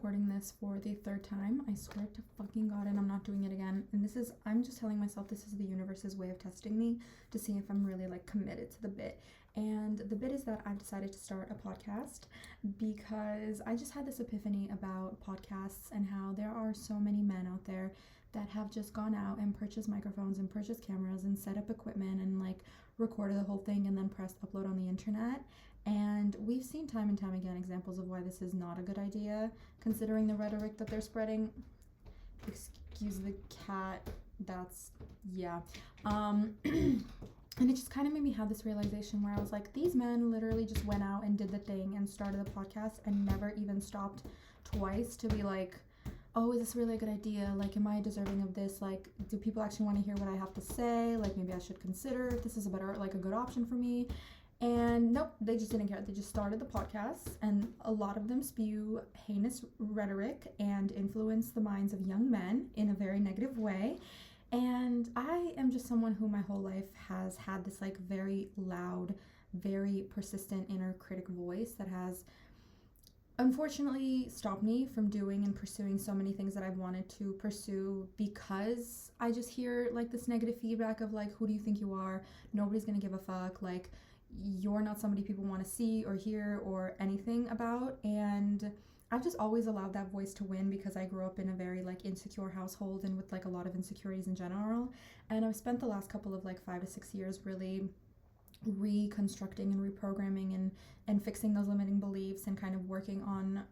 recording this for the third time. I swear to fucking God, and I'm not doing it again. And I'm just telling myself this is the universe's way of testing me to see if I'm really like committed to the bit. And the bit is that I've decided to start a podcast because I just had this epiphany about podcasts and how there are so many men out there that have just gone out and purchased microphones and purchased cameras and set up equipment and like recorded the whole thing and then pressed upload on the internet. And we've seen time and time again examples of why this is not a good idea, considering the rhetoric that they're spreading. Excuse the cat. Yeah. And it just kind of made me have this realization where I was like, these men literally just went out and did the thing and started a podcast and never even stopped twice to be like, oh, is this really a good idea? Like, am I deserving of this? Like, do people actually want to hear what I have to say? Like, maybe I should consider if this is a good option for me. And nope, they just didn't care. They just started the podcast, and a lot of them spew heinous rhetoric and influence the minds of young men in a very negative way. And I am just someone who my whole life has had this like very loud, very persistent inner critic voice that has unfortunately stopped me from doing and pursuing so many things that I've wanted to pursue, because I just hear like this negative feedback of like, who do you think you are? Nobody's gonna give a fuck. Like, you're not somebody people want to see or hear or anything about. And I've just always allowed that voice to win because I grew up in a very like insecure household and with like a lot of insecurities in general. And I've spent the last couple of like 5 to 6 years really reconstructing and reprogramming and fixing those limiting beliefs and kind of working on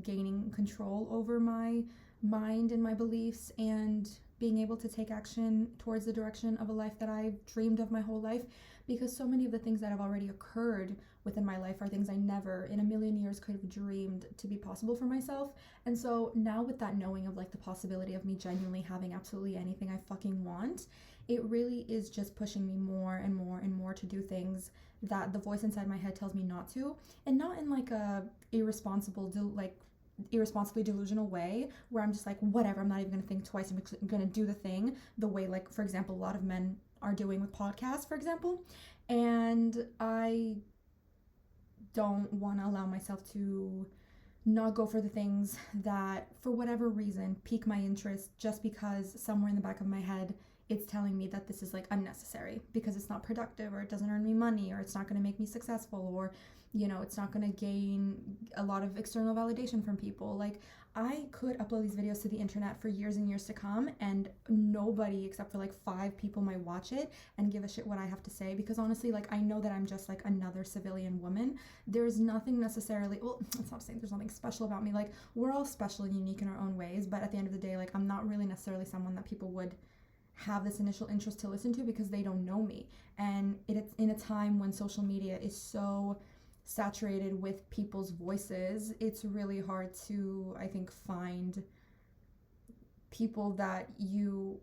gaining control over my mind and my beliefs and being able to take action towards the direction of a life that I've dreamed of my whole life, because so many of the things that have already occurred within my life are things I never in a million years could have dreamed to be possible for myself. And so now with that knowing of like the possibility of me genuinely having absolutely anything I fucking want, it really is just pushing me more and more and more to do things that the voice inside my head tells me not to, and not in like a irresponsibly delusional way where I'm just like, whatever, I'm not even gonna think twice, I'm gonna do the thing the way like, for example, a lot of men are doing with podcasts, for example. And I don't want to allow myself to not go for the things that for whatever reason pique my interest just because somewhere in the back of my head it's telling me that this is like unnecessary because it's not productive or it doesn't earn me money or it's not going to make me successful or, you know, it's not going to gain a lot of external validation from people. Like, I could upload these videos to the internet for years and years to come and nobody except for like 5 people might watch it and give a shit what I have to say, because honestly, like, I know that I'm just like another civilian woman. There's nothing necessarily, well, it's not saying there's nothing special about me. Like, we're all special and unique in our own ways, but at the end of the day, like, I'm not really necessarily someone that people would have this initial interest to listen to because they don't know me. And it's in a time when social media is so saturated with people's voices, it's really hard to, I think, find people that you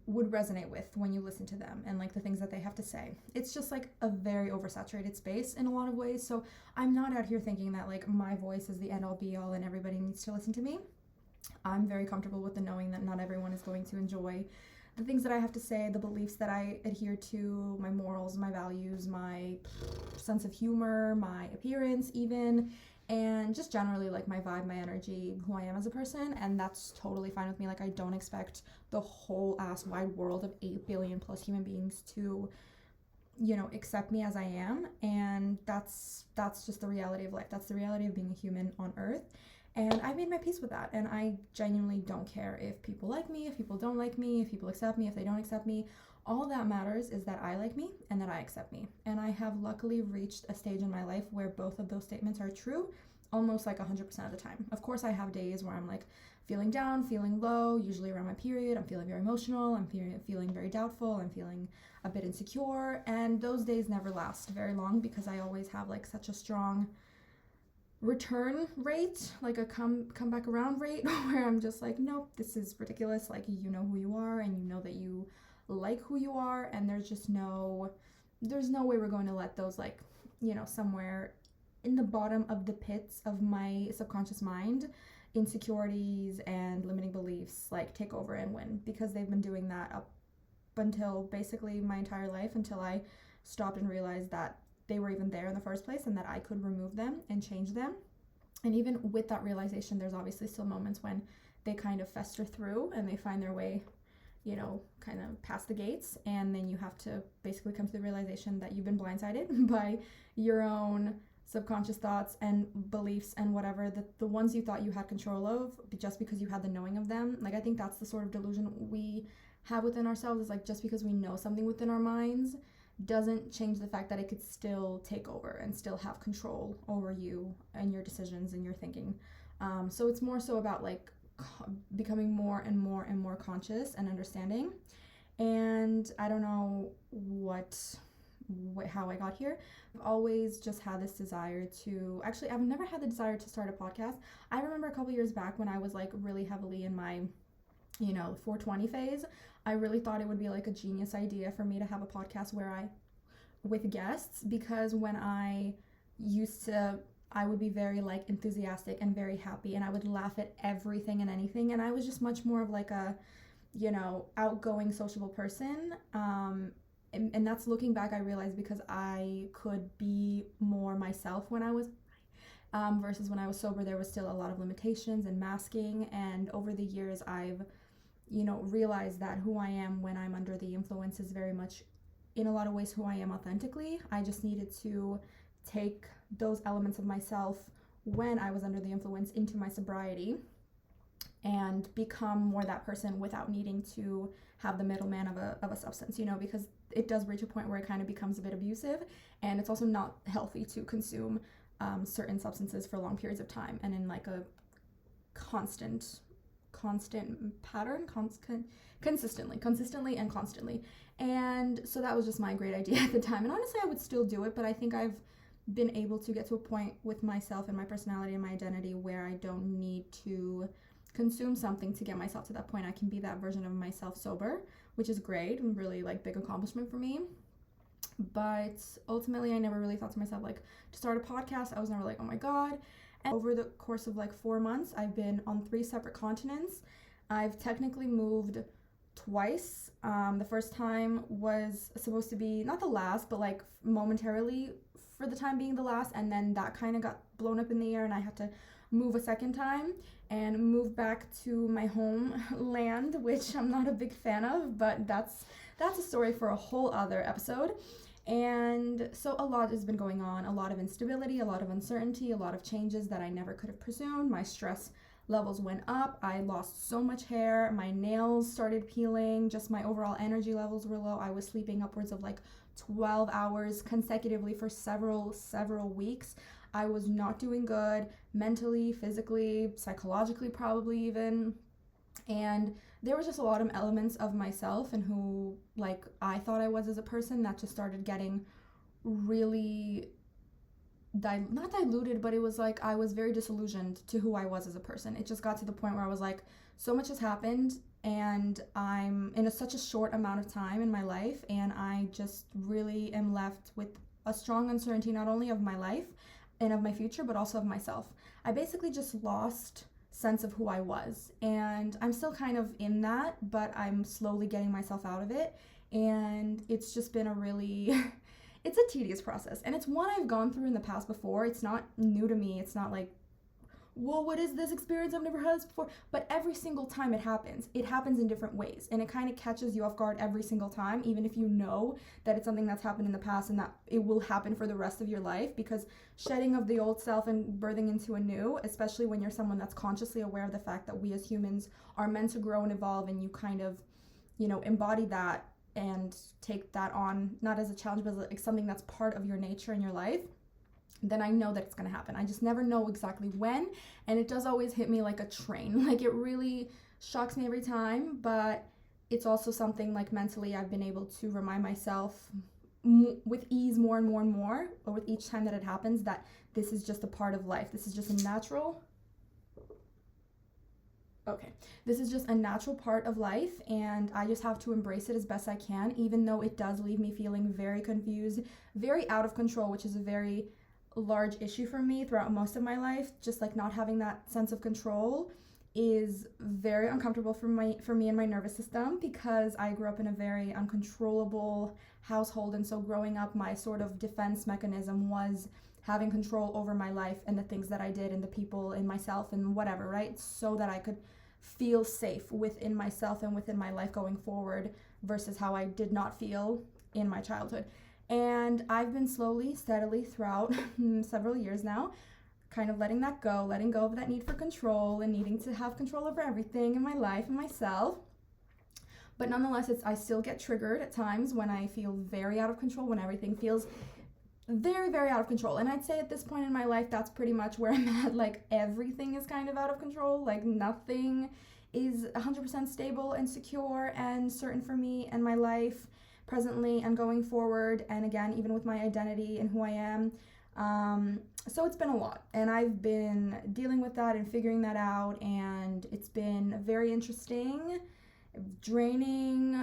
would resonate with when you listen to them and like the things that they have to say. It's just like a very oversaturated space in a lot of ways. So I'm not out here thinking that like my voice is the end all be all and everybody needs to listen to me. I'm very comfortable with the knowing that not everyone is going to enjoy the things that I have to say, the beliefs that I adhere to, my morals, my values, my sense of humor, my appearance even, and just generally like my vibe, my energy, who I am as a person. And that's totally fine with me. Like, I don't expect the whole ass wide world of 8 billion plus human beings to, you know, accept me as I am. And that's just the reality of life. That's the reality of being a human on earth. And I made my peace with that. And I genuinely don't care if people like me, if people don't like me, if people accept me, if they don't accept me. All that matters is that I like me and that I accept me. And I have luckily reached a stage in my life where both of those statements are true almost like 100% of the time. Of course, I have days where I'm like feeling down, feeling low, usually around my period. I'm feeling very emotional. I'm feeling very doubtful. I'm feeling a bit insecure. And those days never last very long because I always have like such a strong return rate, like a come back around rate where I'm just like, nope, this is ridiculous. Like, you know who you are and you know that you like who you are, and there's no way we're going to let those, like, you know, somewhere in the bottom of the pits of my subconscious mind, insecurities and limiting beliefs like take over and win, because they've been doing that up until basically my entire life, until I stopped and realized that they were even there in the first place and that I could remove them and change them. And even with that realization, there's obviously still moments when they kind of fester through and they find their way, kind of past the gates. And then you have to basically come to the realization that you've been blindsided by your own subconscious thoughts and beliefs and whatever, the ones you thought you had control of just because you had the knowing of them. Like, I think that's the sort of delusion we have within ourselves, is like, just because we know something within our minds doesn't change the fact that it could still take over and still have control over you and your decisions and your thinking. So it's more so about like becoming more and more and more conscious and understanding. And I don't know how I got here. I've always just had this desire to, actually, I've never had the desire to start a podcast. I remember a couple years back when I was like really heavily in my 420 phase, I really thought it would be like a genius idea for me to have a podcast with guests, because when I would be very like enthusiastic and very happy, and I would laugh at everything and anything, and I was just much more of like a, outgoing, sociable person. And that's, looking back, I realized because I could be more myself when I was versus when I was sober. There was still a lot of limitations and masking, and over the years I've realized that who I am when I'm under the influence is very much, in a lot of ways, who I am authentically. I just needed to take those elements of myself when I was under the influence into my sobriety and become more that person without needing to have the middleman of a substance, because it does reach a point where it kind of becomes a bit abusive, and it's also not healthy to consume certain substances for long periods of time and in like a constant pattern, consistently and constantly. And so that was just my great idea at the time, and honestly I would still do it, but I think I've been able to get to a point with myself and my personality and my identity where I don't need to consume something to get myself to that point. I can be that version of myself sober, which is great and really like big accomplishment for me. But ultimately I never really thought to myself like to start a podcast. I was never like, oh my god. And over the course of like 4 months, I've been on 3 separate continents. I've technically moved twice. The first time was supposed to be not the last, but like momentarily for the time being the last, and then that kind of got blown up in the air and I had to move a second time and move back to my homeland, which I'm not a big fan of, but that's a story for a whole other episode. And so a lot has been going on, a lot of instability, a lot of uncertainty, a lot of changes that I never could have presumed. My stress levels went up. I lost so much hair. My nails started peeling. Just my overall energy levels were low. I was sleeping upwards of like 12 hours consecutively for several weeks. I was not doing good mentally, physically, psychologically, probably even. And there was just a lot of elements of myself and who like I thought I was as a person that just started getting really not diluted, but it was like I was very disillusioned to who I was as a person. It just got to the point where I was like, so much has happened and I'm in such a short amount of time in my life, and I just really am left with a strong uncertainty, not only of my life and of my future, but also of myself. I basically just lost sense of who I was, and I'm still kind of in that, but I'm slowly getting myself out of it, and it's just been a really it's a tedious process, and it's one I've gone through in the past before. It's not new to me. It's not like, whoa, what is this experience? I've never had this before. But every single time it happens in different ways, and it kind of catches you off guard every single time, even if you know that it's something that's happened in the past and that it will happen for the rest of your life, because shedding of the old self and birthing into a new, especially when you're someone that's consciously aware of the fact that we as humans are meant to grow and evolve, and you kind of, embody that and take that on, not as a challenge, but as like something that's part of your nature in your life, then I know that it's going to happen. I just never know exactly when, and it does always hit me like a train. Like, it really shocks me every time, but it's also something like mentally I've been able to remind myself with ease more and more and more, or with each time that it happens, that this is just a part of life. This is just a natural part of life, and I just have to embrace it as best I can, even though it does leave me feeling very confused, very out of control, which is a very large issue for me throughout most of my life. Just like not having that sense of control is very uncomfortable for me and my nervous system, because I grew up in a very uncontrollable household, and so growing up, my sort of defense mechanism was having control over my life and the things that I did and the people and myself and whatever, right? So that I could feel safe within myself and within my life going forward versus how I did not feel in my childhood. And I've been slowly, steadily throughout several years now, kind of letting go of that need for control and needing to have control over everything in my life and myself. But nonetheless, I still get triggered at times when I feel very out of control, when everything feels very, very out of control. And I'd say at this point in my life, that's pretty much where I'm at. Like, everything is kind of out of control. Like, nothing is 100% stable and secure and certain for me and my life presently and going forward. And again, even with my identity and who I am. So it's been a lot. And I've been dealing with that and figuring that out. And it's been very interesting, draining,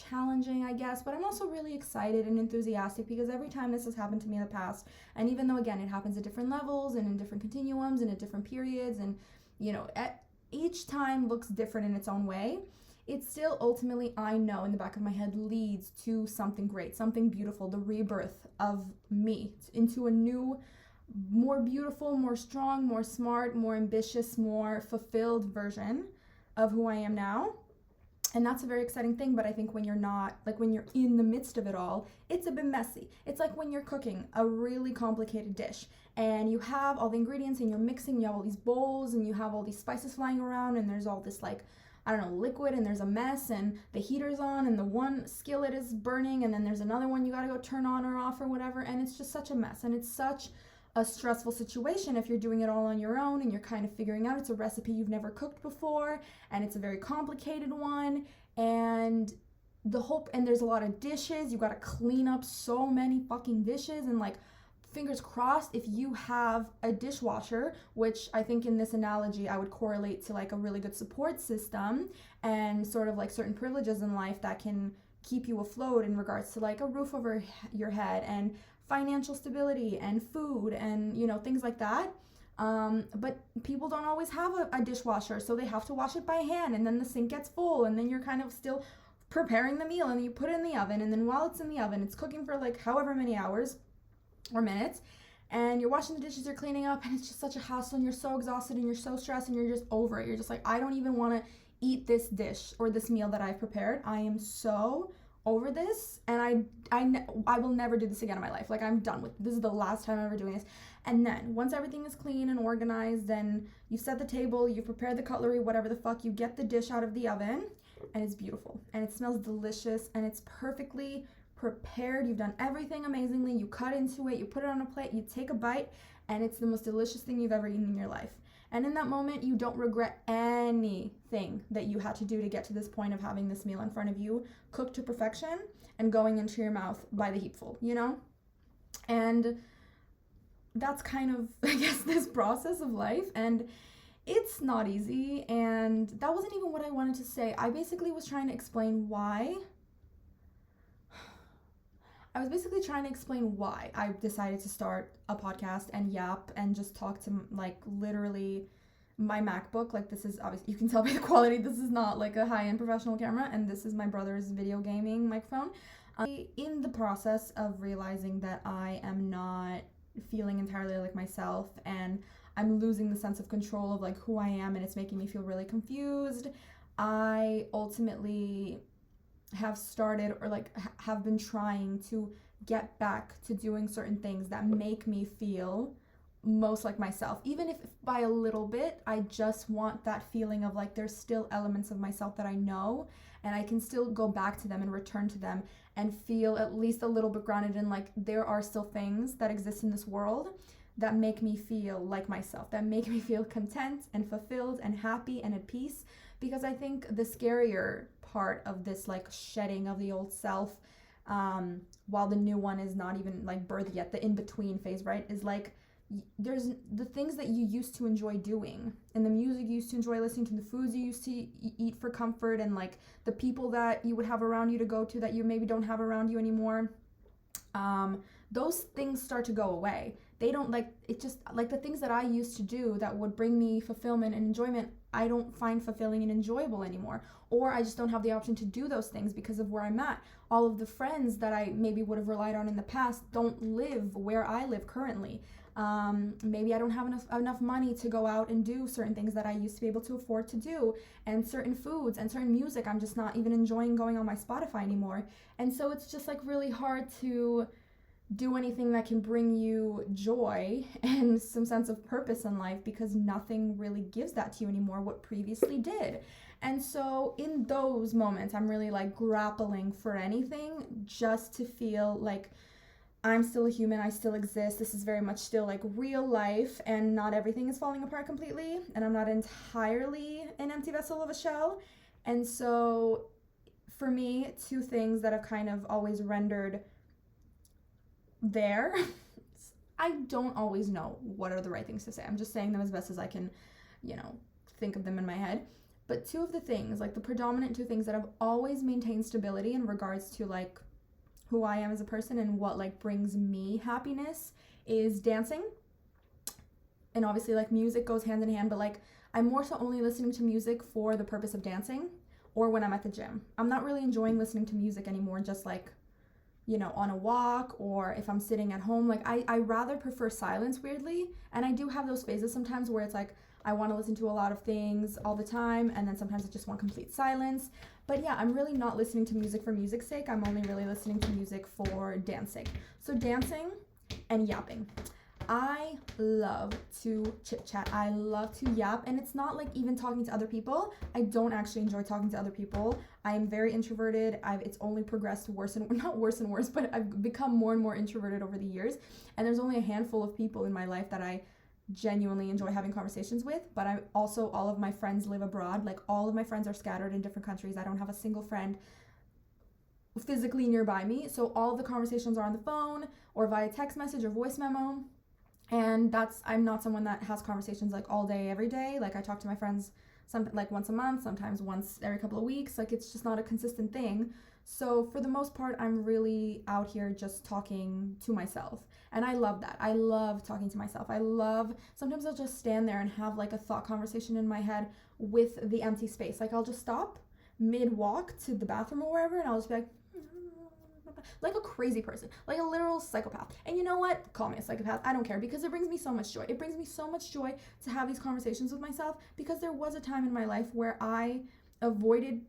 challenging, I guess, but I'm also really excited and enthusiastic because every time this has happened to me in the past, and even though again it happens at different levels and in different continuums and at different periods, and each time looks different in its own way, it still ultimately, I know in the back of my head, leads to something great, something beautiful, the rebirth of me into a new, more beautiful, more strong, more smart, more ambitious, more fulfilled version of who I am now. And that's a very exciting thing, but I think when you're not, like when you're in the midst of it all, it's a bit messy. It's like when you're cooking a really complicated dish and you have all the ingredients and you're mixing, you have all these bowls and you have all these spices flying around and there's all this liquid and there's a mess and the heater's on and the one skillet is burning and then there's another one you gotta go turn on or off or whatever, and it's just such a mess and it's such a stressful situation if you're doing it all on your own and you're kind of figuring out, it's a recipe you've never cooked before and it's a very complicated one, and there's a lot of dishes, you gotta clean up so many fucking dishes, and like, fingers crossed if you have a dishwasher, which I think in this analogy I would correlate to like a really good support system and sort of like certain privileges in life that can keep you afloat in regards to like a roof over your head and financial stability and food and things like that, but people don't always have a dishwasher, so they have to wash it by hand, and then the sink gets full and then you're kind of still preparing the meal and then you put it in the oven, and then while it's in the oven it's cooking for like however many hours or minutes, and you're washing the dishes, you're cleaning up, and it's just such a hassle and you're so exhausted and you're so stressed and you're just over it. You're just like, I don't even want to eat this dish or this meal that I've prepared. I am so over this, and I will never do this again in my life. Like, I'm done with this. Is the last time I'm ever doing this. And then once everything is clean and organized, then you set the table, you prepare the cutlery, whatever the fuck, you get the dish out of the oven, and it's beautiful and it smells delicious and it's perfectly prepared. You've done everything amazingly. You cut into it, you put it on a plate, you take a bite, and it's the most delicious thing you've ever eaten in your life. And in that moment, you don't regret anything that you had to do to get to this point of having this meal in front of you, cooked to perfection, and going into your mouth by the heapful, And that's kind of, I guess, this process of life. And it's not easy. And that wasn't even what I wanted to say. I basically was trying to explain why. I decided to start a podcast and yap and just talk to like literally my MacBook. Like, this is obviously, you can tell by the quality, this is not like a high-end professional camera, and this is my brother's video gaming microphone. In the process of realizing that I am not feeling entirely like myself and I'm losing the sense of control of like who I am, and it's making me feel really confused, I ultimately have started or like have been trying to get back to doing certain things that make me feel most like myself, even if by a little bit. I just want that feeling of like there's still elements of myself that I know and I can still go back to them and return to them and feel at least a little bit grounded in like there are still things that exist in this world that make me feel like myself, that make me feel content and fulfilled and happy and at peace. Because I think the scarier part of this like shedding of the old self, while the new one is not even like birthed yet, the in-between phase, right, is like there's the things that you used to enjoy doing and the music you used to enjoy listening to, the foods you used to eat for comfort, and like the people that you would have around you to go to that you maybe don't have around you anymore. Those things start to go away. they don't like it. Just like the things that I used to do that would bring me fulfillment and enjoyment, I don't find fulfilling and enjoyable anymore, or I just don't have the option to do those things because of where I'm at. All of the friends that I maybe would have relied on in the past don't live where I live currently. Maybe I don't have enough money to go out and do certain things that I used to be able to afford to do, and certain foods and certain music I'm just not even enjoying going on my Spotify anymore. And so it's just like really hard to do anything that can bring you joy and some sense of purpose in life, because nothing really gives that to you anymore what previously did. And so in those moments, I'm really like grappling for anything just to feel like I'm still a human, I still exist. This is very much still like real life, and not everything is falling apart completely, and I'm not entirely an empty vessel of a shell. And so for me, two things that have kind of always rendered there, I don't always know what are the right things to say. I'm just saying them as best as I can, think of them in my head. But two of the things, like the predominant two things that have always maintained stability in regards to like who I am as a person and what like brings me happiness, is dancing. And obviously like music goes hand in hand, but like I'm more so only listening to music for the purpose of dancing, or when I'm at the gym. I'm not really enjoying listening to music anymore, just like on a walk, or if I'm sitting at home. Like I rather prefer silence, weirdly. And I do have those phases sometimes where it's like I want to listen to a lot of things all the time, and then sometimes I just want complete silence. But yeah, I'm really not listening to music for music's sake. I'm only really listening to music for dancing. So dancing and yapping. I love to chit chat. I love to yap, and it's not like even talking to other people. I don't actually enjoy talking to other people. I am very introverted. It's only progressed worse and not worse and worse, but I've become more and more introverted over the years. And there's only a handful of people in my life that I genuinely enjoy having conversations with. But I also, all of my friends live abroad. Like all of my friends are scattered in different countries. I don't have a single friend physically nearby me. So all of the conversations are on the phone or via text message or voice memo. And I'm not someone that has conversations like all day, every day. Like I talk to my friends like once a month, sometimes once every couple of weeks. Like it's just not a consistent thing. So for the most part, I'm really out here just talking to myself. And I love that. I love talking to myself. Sometimes I'll just stand there and have like a thought conversation in my head with the empty space. Like I'll just stop mid-walk to the bathroom or wherever, and I'll just be like a crazy person, like a literal psychopath. And you know what? Call me a psychopath. I don't care, because it brings me so much joy. It brings me so much joy to have these conversations with myself, because there was a time in my life where I avoided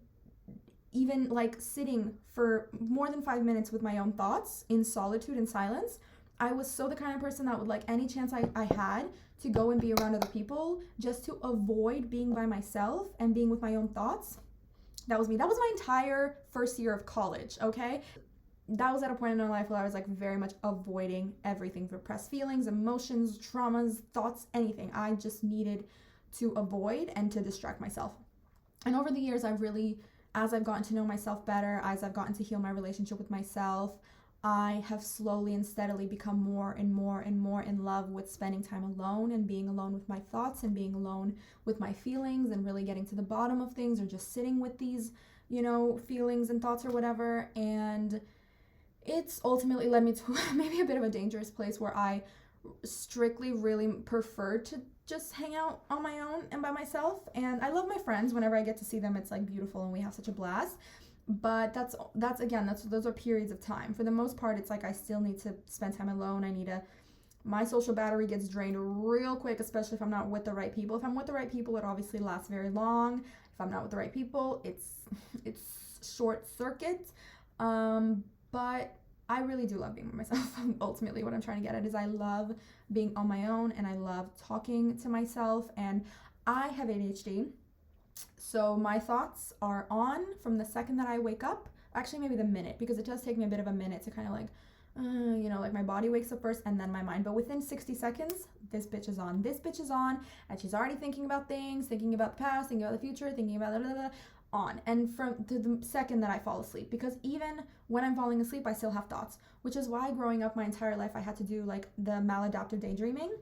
even like sitting for more than 5 minutes with my own thoughts in solitude and silence. I was so the kind of person that would like any chance I had to go and be around other people just to avoid being by myself and being with my own thoughts. That was me. That was my entire first year of college, okay? That was at a point in my life where I was like very much avoiding everything, repressed feelings, emotions, traumas, thoughts, anything. I just needed to avoid and to distract myself. And over the years, as I've gotten to know myself better, as I've gotten to heal my relationship with myself, I have slowly and steadily become more and more and more in love with spending time alone and being alone with my thoughts and being alone with my feelings and really getting to the bottom of things, or just sitting with these, feelings and thoughts or whatever. And it's ultimately led me to maybe a bit of a dangerous place where I strictly really prefer to just hang out on my own and by myself. And I love my friends. Whenever I get to see them, it's like beautiful and we have such a blast. But those are periods of time. For the most part, it's like I still need to spend time alone. My social battery gets drained real quick, especially if I'm not with the right people. If I'm with the right people, it obviously lasts very long. If I'm not with the right people, it's short circuit. But I really do love being with myself. Ultimately, what I'm trying to get at is I love being on my own, and I love talking to myself. And I have ADHD, so my thoughts are on from the second that I wake up. Actually, maybe the minute, because it does take me a bit of a minute to kind of like, like my body wakes up first and then my mind. But within 60 seconds, this bitch is on. And she's already thinking about things, thinking about the past, thinking about the future, thinking about blah, blah, blah, on. And from the second that I fall asleep, because even when I'm falling asleep, I still have thoughts, which is why growing up my entire life, I had to do like the maladaptive daydreaming,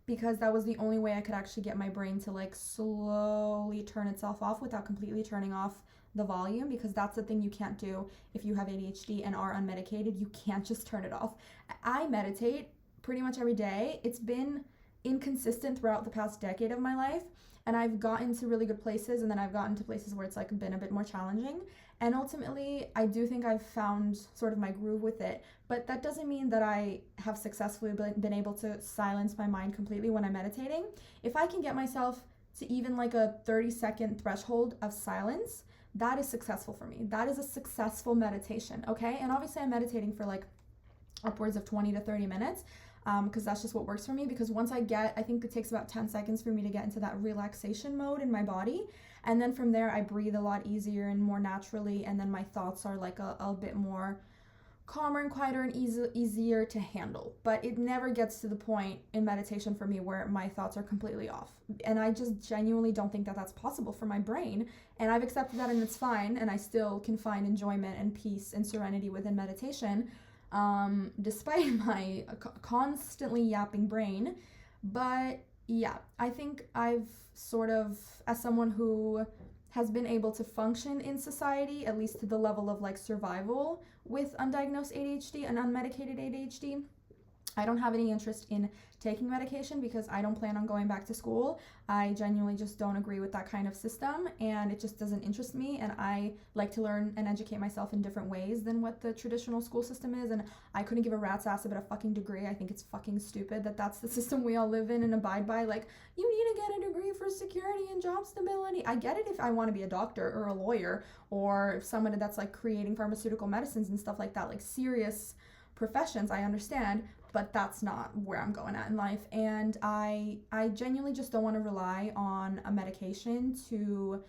because that was the only way I could actually get my brain to like slowly turn itself off without completely turning off the volume, because that's the thing you can't do if you have ADHD and are unmedicated. You can't just turn it off. I meditate pretty much every day. It's been inconsistent throughout the past decade of my life, and I've gotten to really good places, and then I've gotten to places where it's like been a bit more challenging. And ultimately, I do think I've found sort of my groove with it, but that doesn't mean that I have successfully been able to silence my mind completely when I'm meditating. If I can get myself to even like a 30-second threshold of silence, that is successful for me. That is a successful meditation, okay? And obviously I'm meditating for like upwards of 20 to 30 minutes, because that's just what works for me. Because once I think it takes about 10 seconds for me to get into that relaxation mode in my body. And then from there, I breathe a lot easier and more naturally. And then my thoughts are like a bit more calmer and quieter and easier to handle. But it never gets to the point in meditation for me where my thoughts are completely off. And I just genuinely don't think that that's possible for my brain. And I've accepted that, and it's fine. And I still can find enjoyment and peace and serenity within meditation, despite my constantly yapping brain. But yeah, I think I've sort of, as someone who has been able to function in society, at least to the level of like survival with undiagnosed ADHD and unmedicated ADHD, I don't have any interest in taking medication because I don't plan on going back to school. I genuinely just don't agree with that kind of system, and it just doesn't interest me, and I like to learn and educate myself in different ways than what the traditional school system is. And I couldn't give a rat's ass about a fucking degree. I think it's fucking stupid that that's the system we all live in and abide by. Like, you need to get a degree for security and job stability. I get it if I want to be a doctor or a lawyer, or someone that's like creating pharmaceutical medicines and stuff like that, like serious professions, I understand, but that's not where I'm going at in life. And I genuinely just don't want to rely on a medication to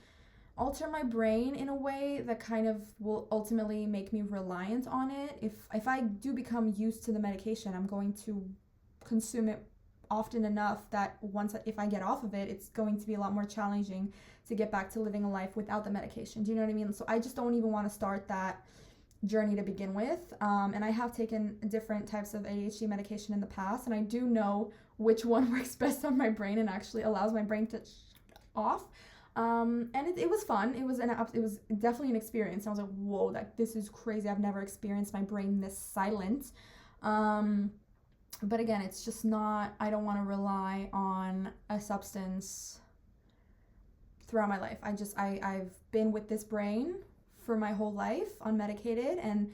alter my brain in a way that kind of will ultimately make me reliant on it. If I do become used to the medication, I'm going to consume it often enough that if I get off of it, it's going to be a lot more challenging to get back to living a life without the medication. Do you know what I mean? So I just don't even want to start that journey to begin with. And I have taken different types of ADHD medication in the past, and I do know which one works best on my brain and actually allows my brain to off. And it was fun. It was definitely an experience. I was like, whoa, this is crazy. I've never experienced my brain this silent. But again, it's just not, I don't want to rely on a substance throughout my life. I've been with this brain for my whole life unmedicated, and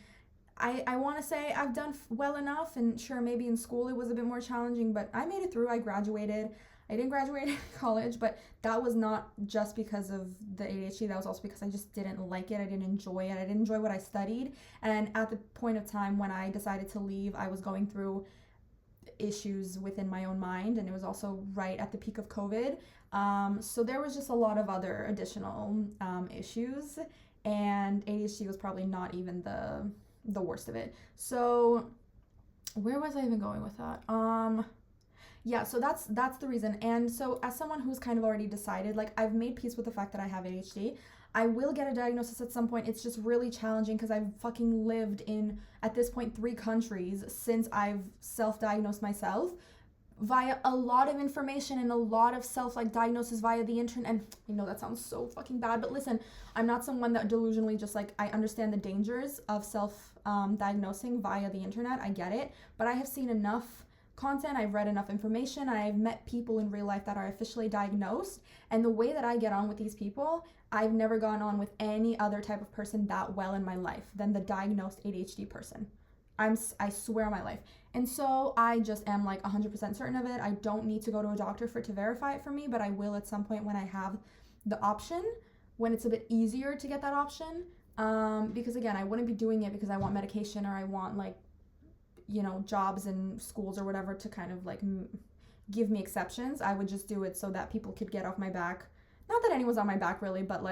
I want to say I've done well enough. And sure, maybe in school it was a bit more challenging, but I made it through. I graduated. I didn't graduate college, but that was not just because of the ADHD. That was also because I just didn't like it. I didn't enjoy it. I didn't enjoy what I studied. And at the point of time when I decided to leave, I was going through issues within my own mind, and it was also right at the peak of COVID. So there was just a lot of other additional issues, and ADHD was probably not even the worst of it. So where was I even going with that? Yeah, so that's the reason. And so as someone who's kind of already decided, like, I've made peace with the fact that I have ADHD. I will get a diagnosis at some point. It's just really challenging because I've fucking lived in, at this point, 3 countries since I've self-diagnosed myself via a lot of information and a lot of diagnosis via the internet. And I know that sounds so fucking bad, but listen, I'm not someone that delusionally just I understand the dangers of self-diagnosing via the internet. I get it, but I have seen enough content, I've read enough information, I've met people in real life that are officially diagnosed, and the way that I get on with these people, I've never gone on with any other type of person that well in my life than the diagnosed ADHD person. I swear on my life. And so I just am 100% certain of it. I don't need to go to a doctor to verify it for me, but I will at some point when I have the option, when it's a bit easier to get that option. Because again, I wouldn't be doing it because I want medication or I want jobs and schools or whatever to kind of give me exceptions. I would just do it so that people could get off my back. Not that anyone's on my back really, but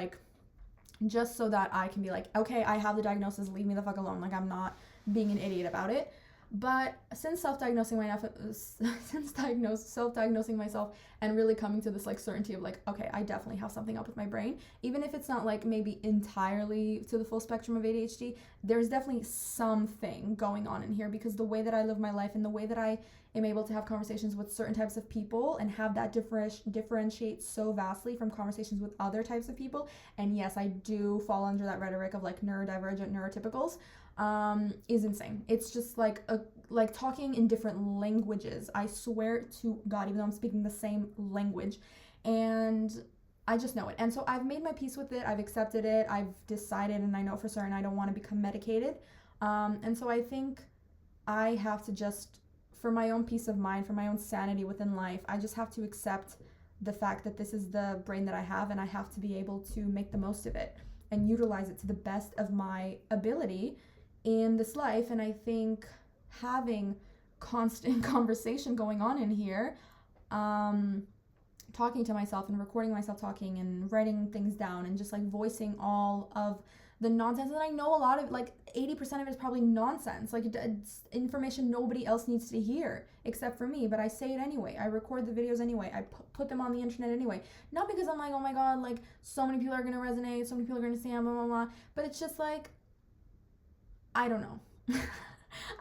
just so that I can be okay, I have the diagnosis, leave me the fuck alone. I'm not being an idiot about it. But since self-diagnosing myself and really coming to this certainty of okay, I definitely have something up with my brain, even if it's not maybe entirely to the full spectrum of ADHD, there's definitely something going on in here, because the way that I live my life and the way that I am able to have conversations with certain types of people and have that differentiate so vastly from conversations with other types of people. And yes, I do fall under that rhetoric of neurodivergent neurotypicals, is insane. It's just like talking in different languages. I swear to God, even though I'm speaking the same language. And I just know it. And so I've made my peace with it. I've accepted it. I've decided, and I know for certain I don't want to become medicated. And so I think I have to just, for my own peace of mind, for my own sanity within life, I just have to accept the fact that this is the brain that I have, and I have to be able to make the most of it and utilize it to the best of my ability in this life. And I think having constant conversation going on in here, talking to myself and recording myself talking and writing things down and just like voicing all of the nonsense. And I know a lot of, like 80% of it is probably nonsense. Like it's information nobody else needs to hear except for me, but I say it anyway. I record the videos anyway. I put them on the internet anyway. Not because I'm like, oh my God, like so many people are going to resonate, so many people are going to say blah, blah, blah. But it's just like, I don't know.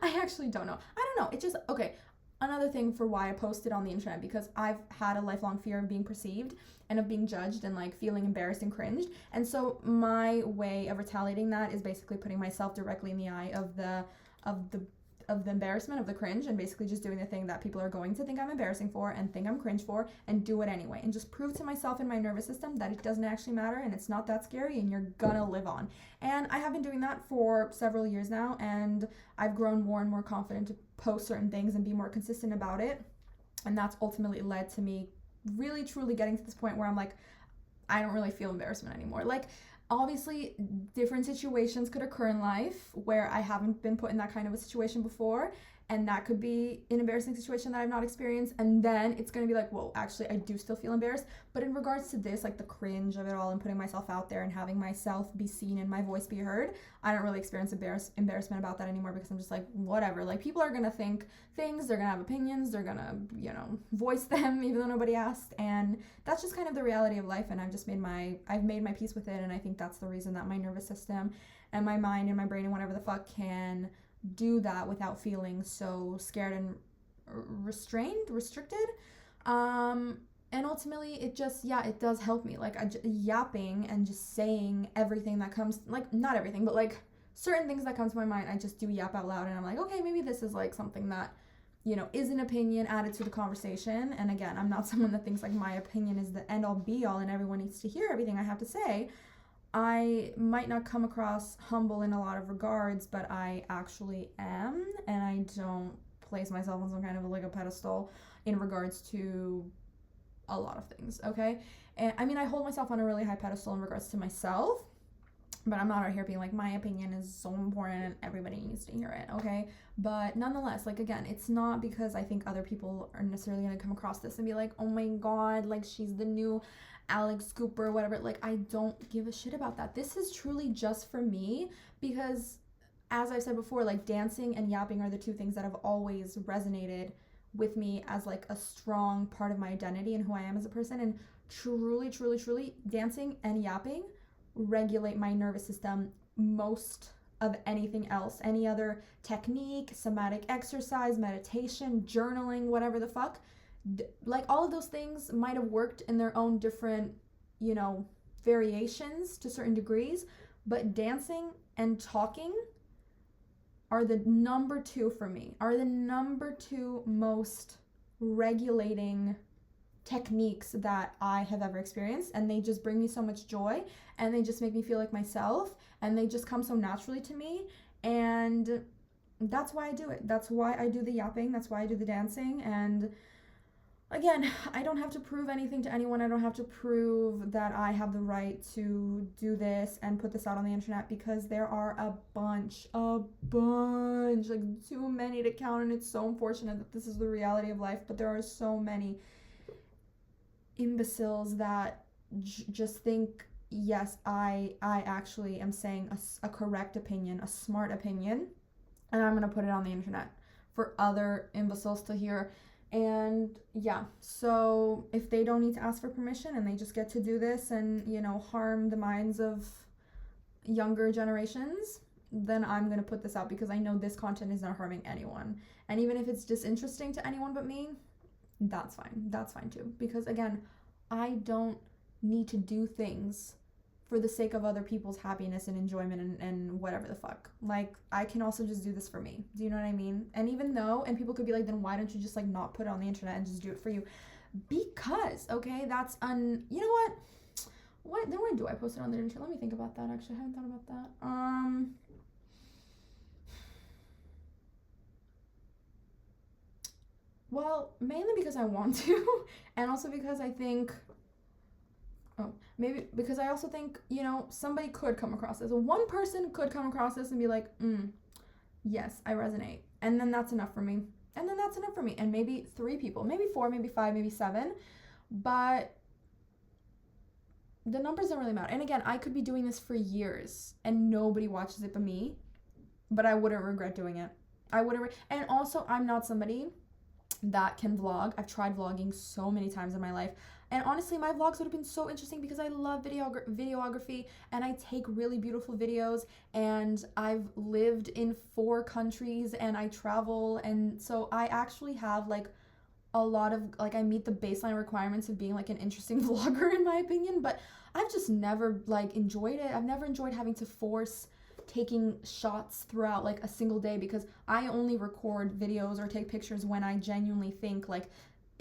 I actually don't know. I don't know. It just, okay. Another thing for why I posted on the internet, because I've had a lifelong fear of being perceived and of being judged and like feeling embarrassed and cringed. And so my way of retaliating that is basically putting myself directly in the eye of the embarrassment, of the cringe, and basically just doing the thing that people are going to think I'm embarrassing for and think I'm cringe for, and do it anyway, and just prove to myself and my nervous system that it doesn't actually matter and it's not that scary and you're gonna live on. And I have been doing that for several years now, and I've grown more and more confident to post certain things and be more consistent about it. And that's ultimately led to me really truly getting to this point where I'm like, I don't really feel embarrassment anymore. Like, obviously, different situations could occur in life where I haven't been put in that kind of a situation before, and that could be an embarrassing situation that I've not experienced, and then it's going to be like, whoa, actually, I do still feel embarrassed. But in regards to this, like the cringe of it all and putting myself out there and having myself be seen and my voice be heard, I don't really experience embarrassment about that anymore, because I'm just like, whatever. Like, people are going to think things, they're going to have opinions, they're going to, voice them even though nobody asked, and that's just kind of the reality of life. And I've made my peace with it, and I think that's the reason that my nervous system and my mind and my brain and whatever the fuck can do that without feeling so scared and restricted. And ultimately it just, it does help me. Like, yapping and just saying everything that comes, like, not everything, but like certain things that come to my mind, I just do yap out loud, and I'm like, okay, maybe this is like something that, is an opinion added to the conversation. And again, I'm not someone that thinks like my opinion is the end all be all and everyone needs to hear everything I have to say. I might not come across humble in a lot of regards, but I actually am, and I don't place myself on some kind of like a pedestal in regards to a lot of things, okay? And I mean, I hold myself on a really high pedestal in regards to myself, but I'm not out here being like, my opinion is so important and everybody needs to hear it, okay? But nonetheless, like, again, it's not because I think other people are necessarily going to come across this and be like, oh my God, like, she's the new Alex Cooper, whatever. Like, I don't give a shit about that. This is truly just for me, because as I've said before, like, dancing and yapping are the two things that have always resonated with me as like a strong part of my identity and who I am as a person. And truly, truly, truly, dancing and yapping regulate my nervous system most of anything else. Any other technique, somatic exercise, meditation, journaling, whatever the fuck, like, all of those things might have worked in their own different, variations to certain degrees, but dancing and talking are the number two for me, are the number two most regulating techniques that I have ever experienced. And they just bring me so much joy, and they just make me feel like myself, and they just come so naturally to me. And that's why I do it. That's why I do the yapping. That's why I do the dancing. And again, I don't have to prove anything to anyone. I don't have to prove that I have the right to do this and put this out on the internet, because there are a bunch, like too many to count. And it's so unfortunate that this is the reality of life, but there are so many imbeciles that just think, yes, I actually am saying a correct opinion, a smart opinion, and I'm going to put it on the internet for other imbeciles to hear. And so if they don't need to ask for permission and they just get to do this and, harm the minds of younger generations, then I'm going to put this out, because I know this content is not harming anyone. And even if it's disinteresting to anyone but me, that's fine. That's fine too. Because again, I don't need to do things for the sake of other people's happiness and enjoyment and whatever the fuck. Like, I can also just do this for me. Do you know what I mean? And even though, and people could be like, then why don't you just like not put it on the internet and just do it for you? Because, okay, that's you know what? Then why do I post it on the internet? Let me think about that, actually. I haven't thought about that. Well, mainly because I want to, and also because I think, maybe because I also think, you know, somebody could come across this. One person could come across this and be like, yes, I resonate. And then that's enough for me. And maybe 3 people, maybe 4, maybe 5, maybe 7. But the numbers don't really matter. And again, I could be doing this for years and nobody watches it but me. But I wouldn't regret doing it. And also, I'm not somebody that can vlog. I've tried vlogging so many times in my life. And honestly, my vlogs would have been so interesting because I love videography and I take really beautiful videos, and I've lived in 4 countries and I travel, and so I actually have like a lot of, like, I meet the baseline requirements of being like an interesting vlogger in my opinion, but I've just never like enjoyed it. I've never enjoyed having to force taking shots throughout like a single day, because I only record videos or take pictures when I genuinely think like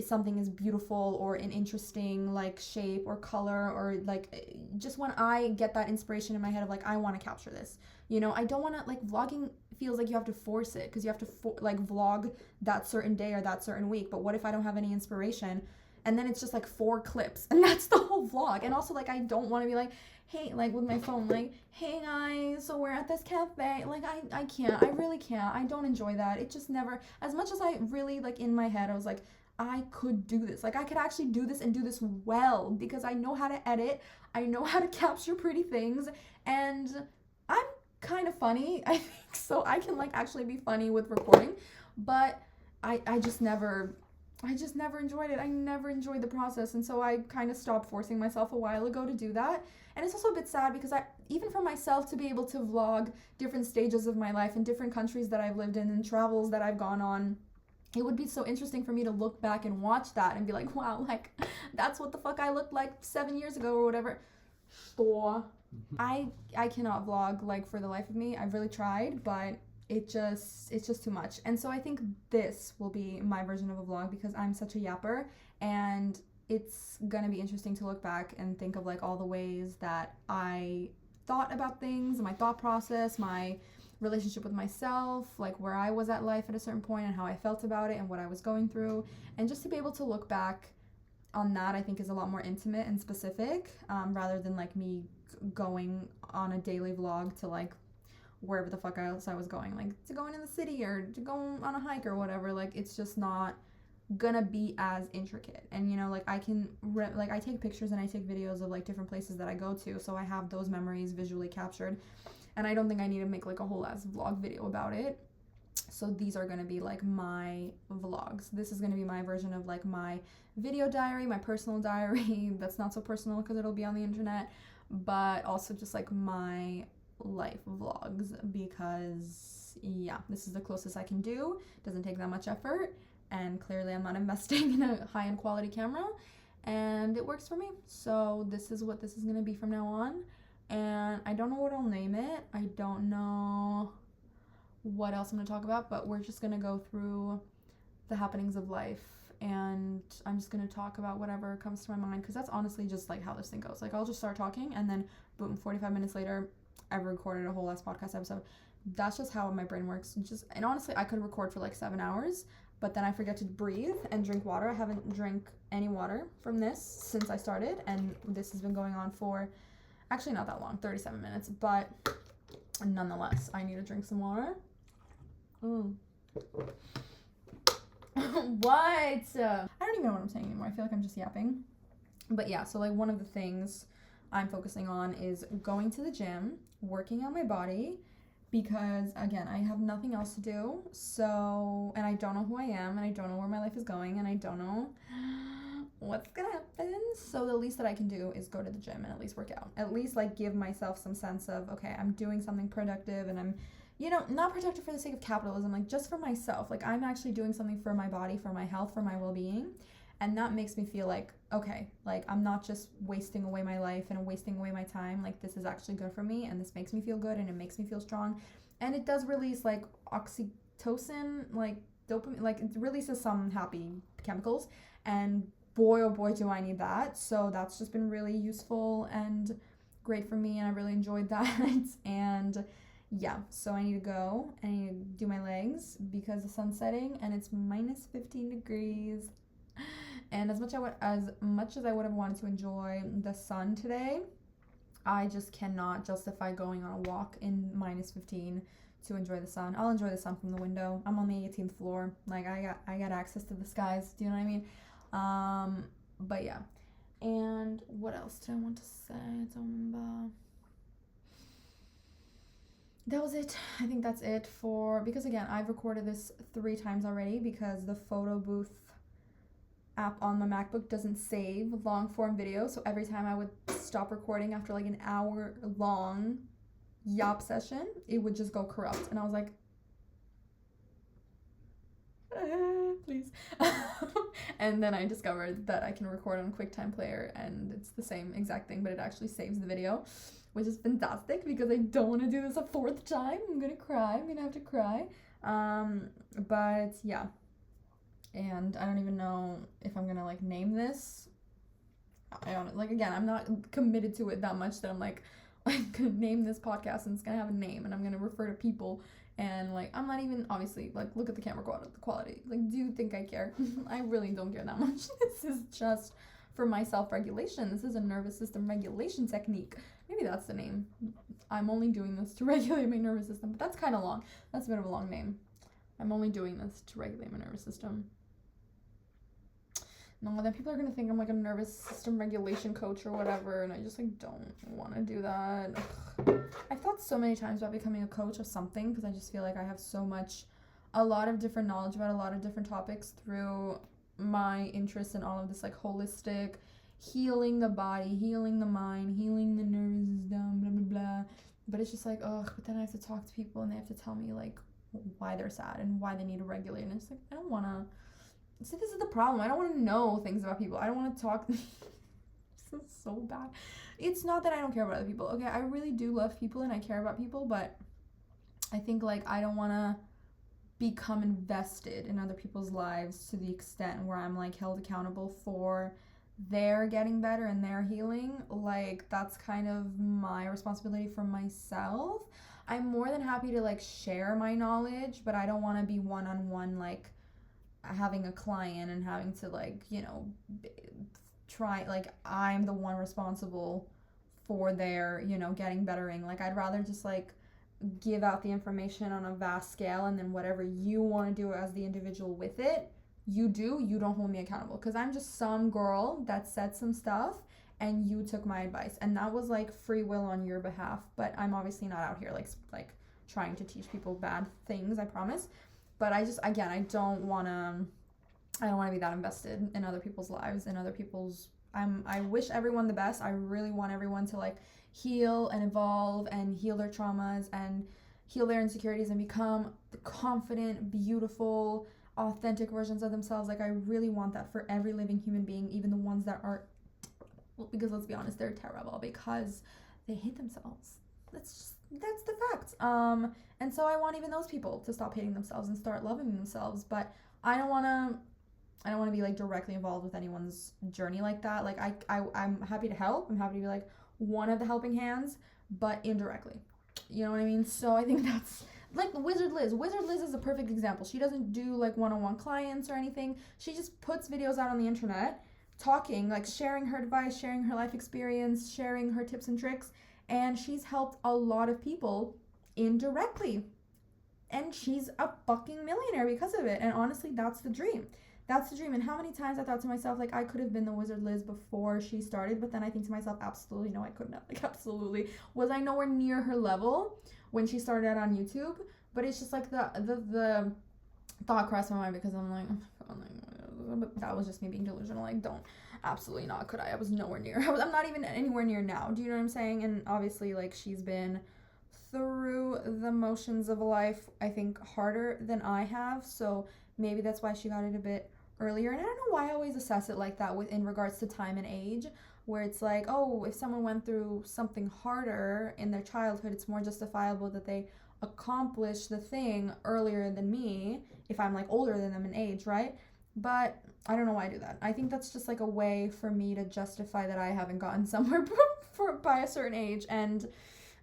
something is beautiful or an interesting like shape or color, or like just when I get that inspiration in my head of like, I want to capture this, you know. I don't want to, like, vlogging feels like you have to force it because you have to like vlog that certain day or that certain week. But what if I don't have any inspiration, and then it's just like 4 clips and that's the whole vlog? And also, like, I don't want to be like, hey, like with my phone, like, hey guys, so we're at this cafe. Like, I can't, I really can't. I don't enjoy that. It just never, as much as I really, like, in my head I was like, I could do this. Like, I could actually do this and do this well because I know how to edit. I know how to capture pretty things, and I'm kind of funny, I think, so I can like actually be funny with recording. But I just never enjoyed it. I never enjoyed the process, and so I kind of stopped forcing myself a while ago to do that. And it's also a bit sad because even for myself to be able to vlog different stages of my life in different countries that I've lived in and travels that I've gone on, it would be so interesting for me to look back and watch that and be like, wow, like, that's what the fuck I looked like 7 years ago or whatever. So I cannot vlog, like, for the life of me. I've really tried, but it's just too much. And so I think this will be my version of a vlog because I'm such a yapper, and it's gonna be interesting to look back and think of like all the ways that I thought about things, my thought process, my relationship with myself, like where I was at life at a certain point and how I felt about it and what I was going through. And just to be able to look back on that, I think, is a lot more intimate and specific, rather than like me going on a daily vlog to like wherever the fuck else I was going, like to going in the city or to go on a hike or whatever. Like, it's just not gonna be as intricate. And, you know, like, I can like, I take pictures and I take videos of like different places that I go to, so I have those memories visually captured, and I don't think I need to make like a whole ass vlog video about it. So these are gonna be like my vlogs. This is gonna be my version of like my video diary, my personal diary that's not so personal because it'll be on the internet, but also just like my life vlogs, because yeah, this is the closest I can do. Doesn't take that much effort, and clearly I'm not investing in a high-end quality camera, and it works for me. So this is what this is gonna be from now on, and I don't know what I'll name it. I don't know what else I'm gonna talk about, but we're just gonna go through the happenings of life, and I'm just gonna talk about whatever comes to my mind, because that's honestly just like how this thing goes. Like, I'll just start talking and then boom, 45 minutes later I've recorded a whole ass podcast episode. That's just how my brain works. And honestly, I could record for like 7 hours, but then I forget to breathe and drink water. I haven't drank any water from this since I started, and this has been going on for actually not that long, 37 minutes, but nonetheless, I need to drink some water. What? I don't even know what I'm saying anymore. I feel like I'm just yapping. But yeah, so like one of the things I'm focusing on is going to the gym, working on my body, because again, I have nothing else to do. So, and I don't know who I am, and I don't know where my life is going, and I don't know what's gonna happen. So the least that I can do is go to the gym and at least work out. At least like give myself some sense of, okay, I'm doing something productive, and I'm, you know, not productive for the sake of capitalism, like just for myself. Like, I'm actually doing something for my body, for my health, for my well-being. And that makes me feel like okay, like I'm not just wasting away my life and wasting away my time. Like this is actually good for me, and this makes me feel good, and it makes me feel strong, and it does release like oxytocin, like dopamine, like it releases some happy chemicals, and boy oh boy do I need that. So that's just been really useful and great for me, and I really enjoyed that. And yeah, so I need to go and I need to do my legs because the sun's setting and it's minus 15 degrees. And as much as I would have wanted to enjoy the sun today, I just cannot justify going on a walk in minus 15 to enjoy the sun. I'll enjoy the sun from the window. I'm on the 18th floor. Like I got access to the skies. Do you know what I mean? But yeah. And what else did I want to say? I don't remember. That was it. I think that's it for, because again, I've recorded this 3 times already because the photo booth app on my MacBook doesn't save long form video. So every time I would stop recording after like an hour long yap session, it would just go corrupt. And I was like, please. And then I discovered that I can record on QuickTime Player and it's the same exact thing, but it actually saves the video, which is fantastic because I don't want to do this a 4th time. I'm gonna cry. I'm gonna have to cry. But yeah. And I don't even know if I'm gonna like name this. I don't like, again, I'm not committed to it that much that I'm like gonna name this podcast and it's gonna have a name and I'm gonna refer to people. And like, I'm not even, obviously, like, look at the camera quality. Like, do you think I care? I really don't care that much. This is just for my self-regulation. This is a nervous system regulation technique. Maybe that's the name. I'm only doing this to regulate my nervous system. But that's kind of long. That's a bit of a long name. I'm only doing this to regulate my nervous system. No, then people are going to think I'm like a nervous system regulation coach or whatever, and I just like don't want to do that. Ugh. I've thought so many times about becoming a coach of something because I just feel like I have a lot of different knowledge about a lot of different topics through my interest in all of this like holistic healing the body, healing the mind, healing the nervous system, blah, blah, blah. But it's just like, ugh, but then I have to talk to people and they have to tell me like why they're sad and why they need to regulate. And it's like, I don't want to. See, this is the problem. I don't want to know things about people. I don't want to talk. This is so bad. It's not that I don't care about other people. Okay, I really do love people and I care about people, but I think like I don't want to become invested in other people's lives to the extent where I'm like held accountable for their getting better and their healing. Like that's kind of my responsibility for myself. I'm more than happy to like share my knowledge, but I don't want to be one-on-one like having a client and having to like, you know, try like I'm the one responsible for their, you know, getting bettering. Like I'd rather just like give out the information on a vast scale and then whatever you want to do as the individual with it, you don't hold me accountable because I'm just some girl that said some stuff and you took my advice and that was like free will on your behalf. But I'm obviously not out here like trying to teach people bad things, I promise. But I just, again, I don't want to be that invested in other people's lives and other people's, I wish everyone the best. I really want everyone to like heal and evolve and heal their traumas and heal their insecurities and become the confident, beautiful, authentic versions of themselves. Like I really want that for every living human being, even the ones that are, well, because let's be honest, they're terrible because they hate themselves. That's the fact. And so I want even those people to stop hating themselves and start loving themselves. But I don't want to be like directly involved with anyone's journey like that. Like I'm happy to help. I'm happy to be like one of the helping hands, but indirectly. You know what I mean? So I think that's like Wizard Liz. Wizard Liz is a perfect example. She doesn't do like one-on-one clients or anything. She just puts videos out on the internet, talking, like sharing her advice, sharing her life experience, sharing her tips and tricks. And she's helped a lot of people indirectly. And she's a fucking millionaire because of it. And honestly, that's the dream. That's the dream. And how many times I thought to myself, like, I could have been the Wizard Liz before she started. But then I think to myself, absolutely, no, I couldn't have. Like, absolutely. Was I nowhere near her level when she started out on YouTube? But it's just like the thought crossed my mind because I'm like, oh my God, but that was just me being delusional. Like, don't. Absolutely not could I was nowhere near. I'm not even anywhere near now. Do you know what I'm saying? And obviously like she's been through the motions of life I think harder than I have, so maybe that's why she got it a bit earlier. And I don't know why I always assess it like that in regards to time and age, where it's like, oh, if someone went through something harder in their childhood, it's more justifiable that they accomplish the thing earlier than me if I'm like older than them in age, right? But I don't know why I do that. I think that's just like a way for me to justify that I haven't gotten somewhere by a certain age. And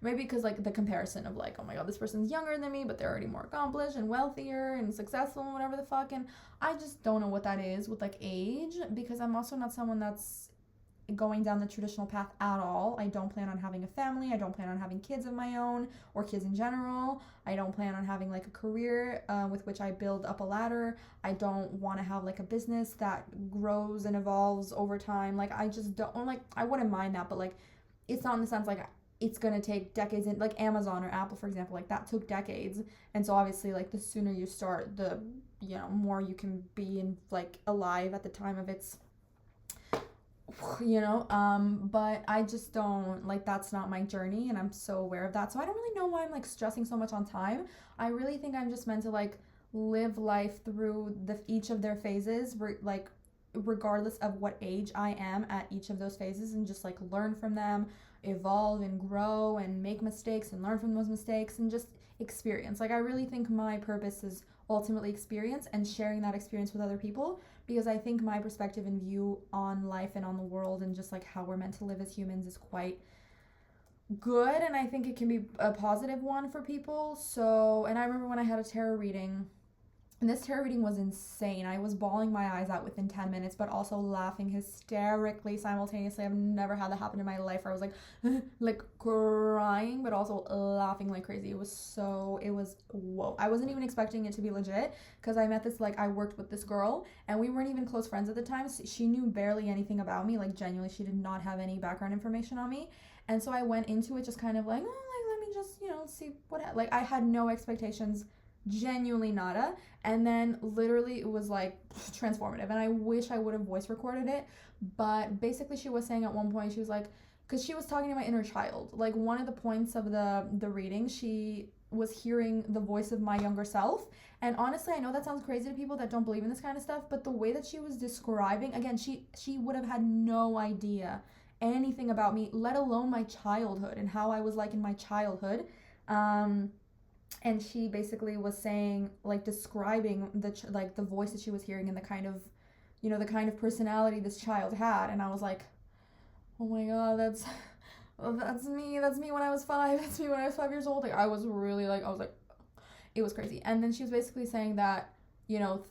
maybe because like the comparison of like, oh my god, this person's younger than me, but they're already more accomplished and wealthier and successful and whatever the fuck. And I just don't know what that is with like age, because I'm also not someone that's going down the traditional path at all. I don't plan on having a family. I don't plan on having kids of my own or kids in general. I don't plan on having like a career with which I build up a ladder. I don't want to have like a business that grows and evolves over time. Like I just don't, like I wouldn't mind that, but like it's not in the sense like it's gonna take decades. In like Amazon or Apple, for example, like that took decades. And so obviously like the sooner you start, the more you can be in like alive at the time of its but I just don't like, that's not my journey, and I'm so aware of that. So I don't really know why I'm like stressing so much on time. I really think I'm just meant to like live life through each of their phases, like regardless of what age I am at each of those phases, and just like learn from them, evolve and grow and make mistakes and learn from those mistakes and just experience. Like I really think my purpose is ultimately experience and sharing that experience with other people, because I think my perspective and view on life and on the world and just like how we're meant to live as humans is quite good, and I think it can be a positive one for people. So, and I remember when I had a tarot reading, and this tarot reading was insane. I was bawling my eyes out within 10 minutes, but also laughing hysterically simultaneously. I've never had that happen in my life where I was like, like crying, but also laughing like crazy. It was whoa. I wasn't even expecting it to be legit, because I met this, like, I worked with this girl, and we weren't even close friends at the time. So she knew barely anything about me. Like, genuinely, she did not have any background information on me. And so I went into it just kind of like, oh, like, let me just, see like, I had no expectations, genuinely nada. And then literally it was like transformative, and I wish I would have voice recorded it. But basically she was saying at one point, she was like, because she was talking to my inner child, like one of the points of the reading, she was hearing the voice of my younger self. And honestly, I know that sounds crazy to people that don't believe in this kind of stuff, but the way that she was describing, again, she would have had no idea anything about me, let alone my childhood and how I was like in my childhood. And she basically was saying, like, describing the voice that she was hearing and the kind of, the kind of personality this child had. And I was like, oh my god, that's me when I was 5. That's me when I was 5 years old. Like, I was like, it was crazy. And then she was basically saying that,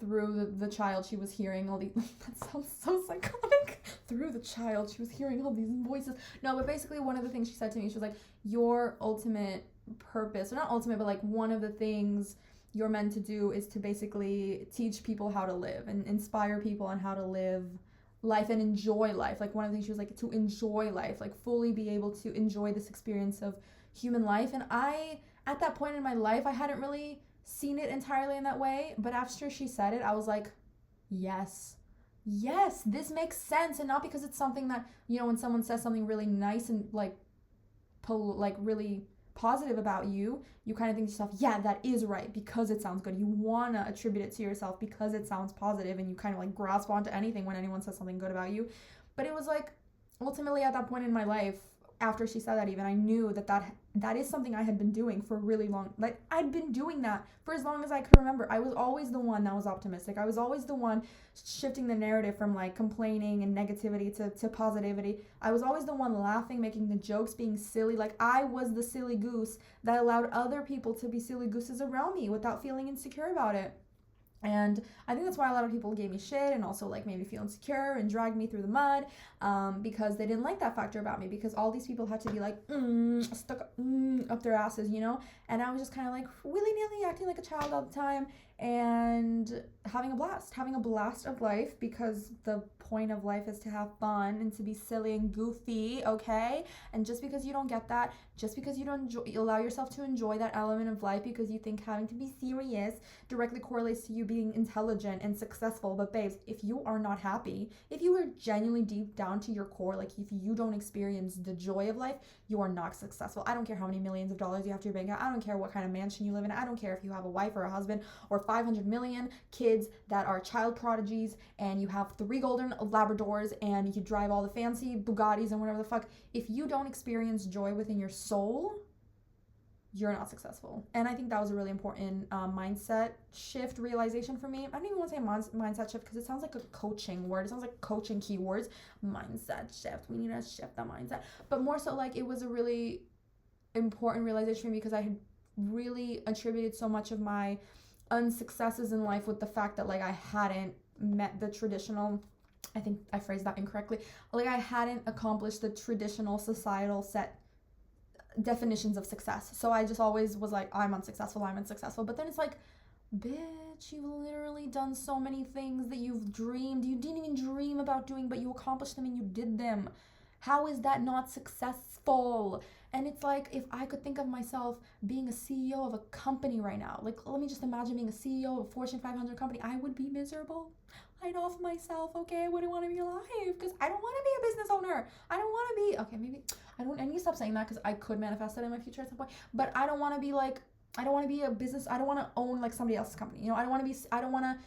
through the child, she was hearing all these, that sounds so psychotic. Through the child, she was hearing all these voices. No, but basically one of the things she said to me, she was like, your ultimate purpose, or not ultimate, but like one of the things you're meant to do is to basically teach people how to live and inspire people on how to live life and enjoy life. Like, one of the things she was like, to enjoy life, like fully be able to enjoy this experience of human life. And I, at that point in my life, I hadn't really seen it entirely in that way, but after she said it, I was like, yes, this makes sense. And not because it's something that, when someone says something really nice and like really positive about you, you kind of think to yourself, yeah, that is right, because it sounds good. You want to attribute it to yourself because it sounds positive, and you kind of like grasp onto anything when anyone says something good about you. But it was like, ultimately at that point in my life, after she said that, even, I knew that is something I had been doing for really long. Like, I'd been doing that for as long as I could remember. I was always the one that was optimistic. I was always the one shifting the narrative from like complaining and negativity to positivity. I was always the one laughing, making the jokes, being silly. Like, I was the silly goose that allowed other people to be silly gooses around me without feeling insecure about it. And I think that's why a lot of people gave me shit and also like made me feel insecure and dragged me through the mud, because they didn't like that factor about me, because all these people had to be like stuck up their asses, and I was just kind of like willy-nilly acting like a child all the time and having a blast of life, because the point of life is to have fun and to be silly and goofy, okay? And just because you don't get that, just because you allow yourself to enjoy that element of life because you think having to be serious directly correlates to you being intelligent and successful. But babes, if you are not happy, if you are genuinely deep down to your core, like if you don't experience the joy of life, you are not successful. I don't care how many millions of dollars you have to your bank account. I don't care what kind of mansion you live in. I don't care if you have a wife or a husband or 500 million kids that are child prodigies and you have 3 golden Labradors and you drive all the fancy Bugattis and whatever the fuck. If you don't experience joy within your soul, you're not successful. And I think that was a really important mindset shift realization for me. I don't even want to say mindset shift because it sounds like a coaching word. It sounds like coaching keywords. Mindset shift. We need to shift the mindset. But more so like it was a really important realization for me because I had really attributed so much of my unsuccesses in life with the fact that like I hadn't met the traditional, I think I phrased that incorrectly, like I hadn't accomplished the traditional societal set definitions of success. So I just always was like, I'm unsuccessful. But then it's like, bitch, you've literally done so many things that you didn't even dream about doing, but you accomplished them and you did them. How is that not successful? And it's like, if I could think of myself being a CEO of a company right now, like let me just imagine being a CEO of a Fortune 500 company, I would be miserable. I'd off myself, okay? I wouldn't want to be alive because I don't want to be a business owner. I don't want to be, okay, maybe, I need to stop saying that because I could manifest that in my future at some point, but I don't want to be like, I don't want to be a business, I don't want to own like somebody else's company, you know, I don't want to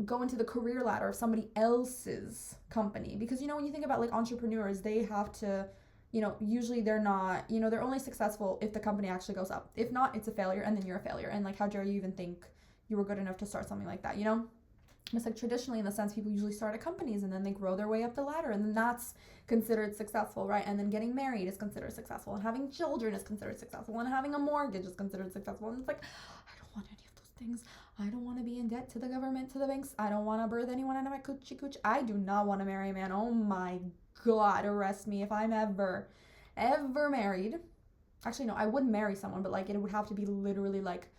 go into the career ladder of somebody else's company because, you know, when you think about like entrepreneurs, they have to, you know, usually they're not, you know, they're only successful if the company actually goes up. If not, it's a failure and then you're a failure. And like, how dare you even think you were good enough to start something like that, you know? It's like traditionally in the sense people usually start at companies and then they grow their way up the ladder and then that's considered successful, right? And then getting married is considered successful and having children is considered successful and having a mortgage is considered successful. And it's like, I don't want any of those things. I don't want to be in debt to the government, to the banks. I don't want to birth anyone out of my coochie cooch. I do not want to marry a man. Oh my God, arrest me if I'm ever married. Actually, no, I wouldn't marry someone, but like it would have to be literally like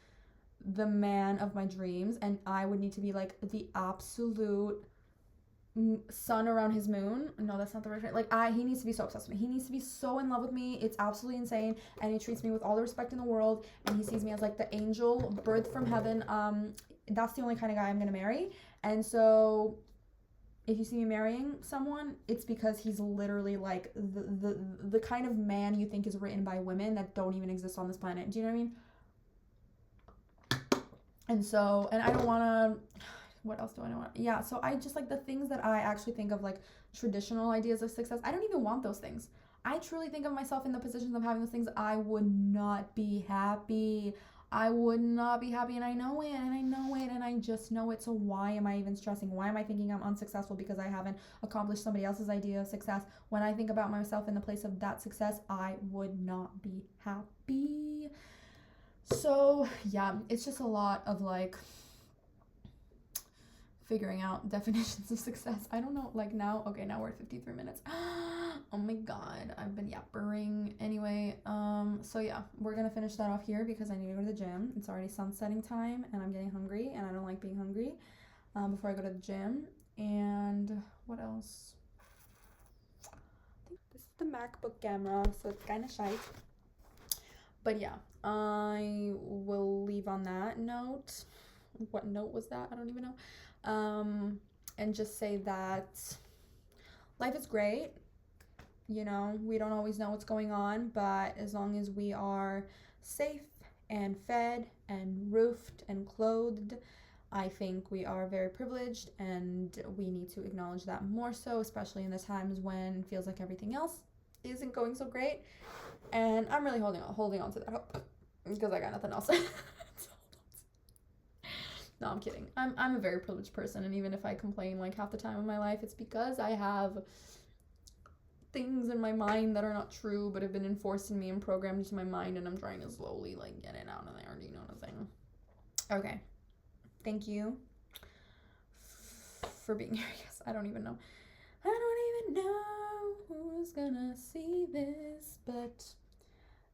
the man of my dreams and I would need to be like the absolute sun around his moon. No, that's not the right term. Like he needs to be so obsessed with me. He needs to be so in love with me. It's absolutely insane. And he treats me with all the respect in the world and he sees me as like the angel birthed from heaven. That's the only kind of guy I'm gonna marry. And so if you see me marrying someone, it's because he's literally like the kind of man you think is written by women that don't even exist on this planet. Do you know what I mean? And so, and I don't want to, what else do I want? Yeah, so I just like the things that I actually think of like traditional ideas of success. I don't even want those things. I truly think of myself in the positions of having those things. I would not be happy. I would not be happy. And I know it, and I just know it. So why am I even stressing? Why am I thinking I'm unsuccessful because I haven't accomplished somebody else's idea of success? When I think about myself in the place of that success, I would not be happy. So yeah, it's just a lot of like figuring out definitions of success. I don't know, like now we're at 53 minutes. Oh my God, I've been yappering. Anyway, so yeah, we're gonna finish that off here because I need to go to the gym. It's already sunsetting time and I'm getting hungry and I don't like being hungry before I go to the gym. And what else? I think this is the MacBook camera, so it's kind of shite. But yeah, I will leave on that note. What note was that? I don't even know. And just say that life is great. You know, we don't always know what's going on, but as long as we are safe and fed and roofed and clothed, I think we are very privileged and we need to acknowledge that more so, especially in the times when it feels like everything else isn't going so great. And I'm really holding on to that hope because I got nothing else. No, I'm kidding. I'm a very privileged person, and even if I complain like half the time of my life, it's because I have things in my mind that are not true but have been enforced in me and programmed into my mind, and I'm trying to slowly like get it out of there. Do you know what I'm saying? Okay. Thank you for being here. Yes, I don't even know who's gonna see this, but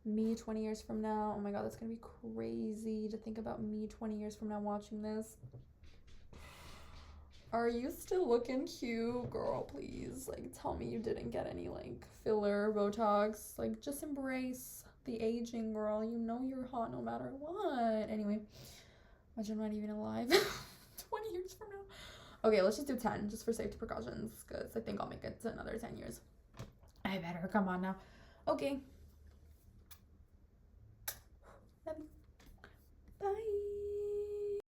me 20 years from now, oh my God, that's gonna be crazy to think about me 20 years from now watching this. Are you still looking cute? Girl, please, like, tell me you didn't get any, like, filler, Botox. Like, just embrace the aging, girl. You know you're hot no matter what. Anyway, imagine I'm not even alive. 20 years from now. Okay, let's just do 10, just for safety precautions, because I think I'll make it to another 10 years. I better. Come on now. Okay.